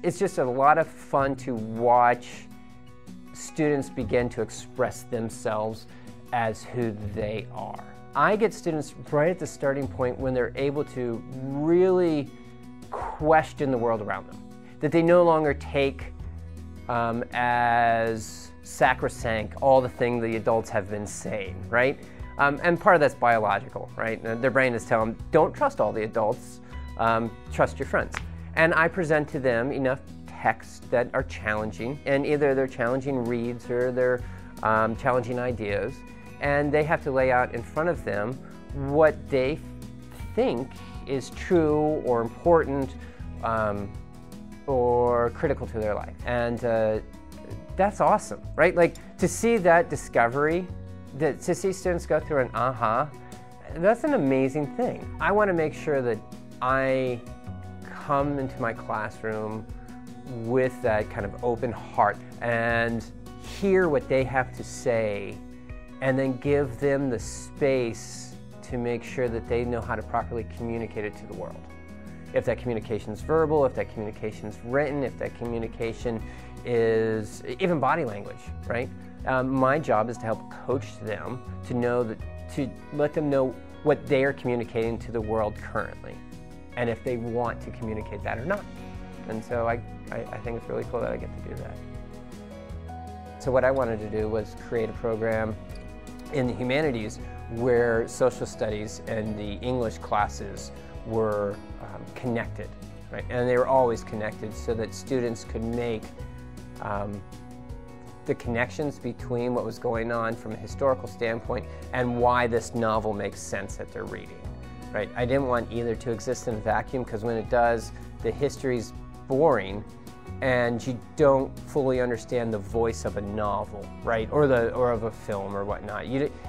It's just a lot of fun to watch students begin to express themselves as who they are. I get students right at the starting point when they're able to really question the world around them, that they no longer take as sacrosanct all the things the adults have been saying, right? And part of that's biological, right? Their brain is telling them, don't trust all the adults, trust your friends. And I present to them enough texts that are challenging, and either they're challenging reads or they're challenging ideas, and they have to lay out in front of them what they think is true or important or critical to their life. And that's awesome, right? Like, to see that discovery, to see students go through an aha, that's an amazing thing. I want to make sure that I come into my classroom with that kind of open heart and hear what they have to say, and then give them the space to make sure that they know how to properly communicate it to the world. If that communication is verbal, if that communication is written, if that communication is even body language, right? My job is to help coach them to know that, to let them know what they are communicating to the world currently, and if they want to communicate that or not. And so I think it's really cool that I get to do that. So what I wanted to do was create a program in the humanities where social studies and the English classes were connected, right? And they were always connected so that students could make the connections between what was going on from a historical standpoint and why this novel makes sense that they're reading, right? I didn't want either to exist in a vacuum, because when it does, the history's boring and you don't fully understand the voice of a novel, right? Or of a film or whatnot.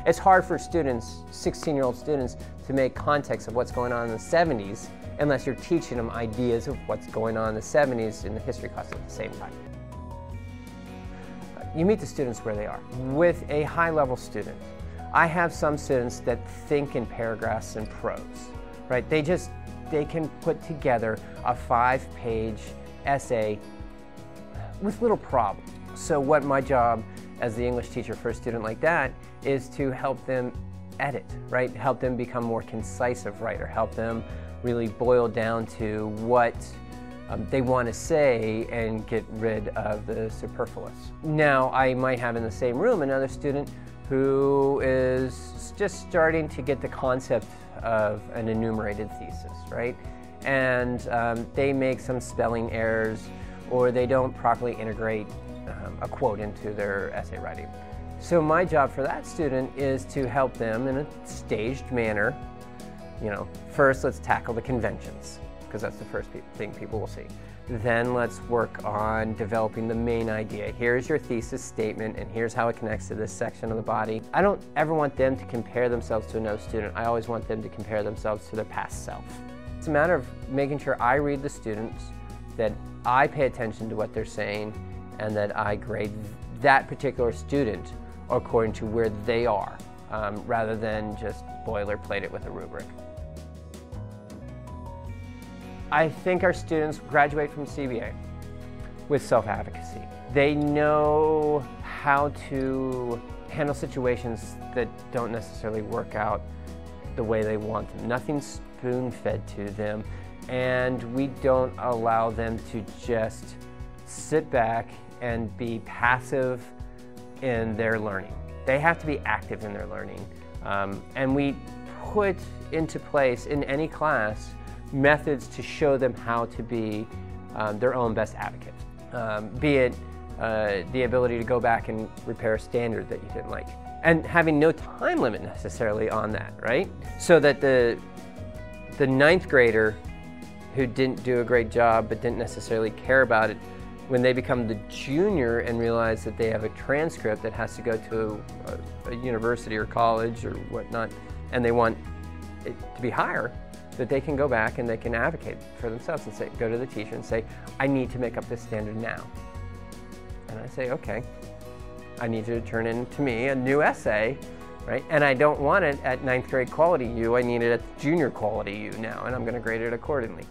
It's hard for students, 16-year-old students, to make context of what's going on in the 70s unless you're teaching them ideas of what's going on in the 70s in the history class at the same time. You meet the students where they are. With a high-level student, I have some students that think in paragraphs and prose, right? They can put together a 5-page essay with little problem. So what my job as the English teacher for a student like that is to help them edit, right? Help them become more concise of writer, help them really boil down to what they want to say and get rid of the superfluous. Now, I might have in the same room another student who is just starting to get the concept of an enumerated thesis, right? And they make some spelling errors, or they don't properly integrate a quote into their essay writing. So my job for that student is to help them in a staged manner. You know, first let's tackle the conventions, because that's the first thing people will see. Then let's work on developing the main idea. Here's your thesis statement, and here's how it connects to this section of the body. I don't ever want them to compare themselves to another student. I always want them to compare themselves to their past self. It's a matter of making sure I read the students, that I pay attention to what they're saying, and that I grade that particular student according to where they are, rather than just boilerplate it with a rubric. I think our students graduate from CBA with self-advocacy. They know how to handle situations that don't necessarily work out the way they want them. Nothing's spoon-fed to them, and we don't allow them to just sit back and be passive in their learning. They have to be active in their learning, and we put into place in any class methods to show them how to be their own best advocate. Be it the ability to go back and repair a standard that you didn't like, and having no time limit necessarily on that, right? So that the ninth grader who didn't do a great job but didn't necessarily care about it, when they become the junior and realize that they have a transcript that has to go to a university or college or whatnot, and they want it to be higher, that they can go back and they can advocate for themselves and say, go to the teacher and say, I need to make up this standard now. And I say, okay, I need you to turn in to me a new essay, right? And I don't want it at ninth grade quality U, I need it at junior quality U now, and I'm going to grade it accordingly.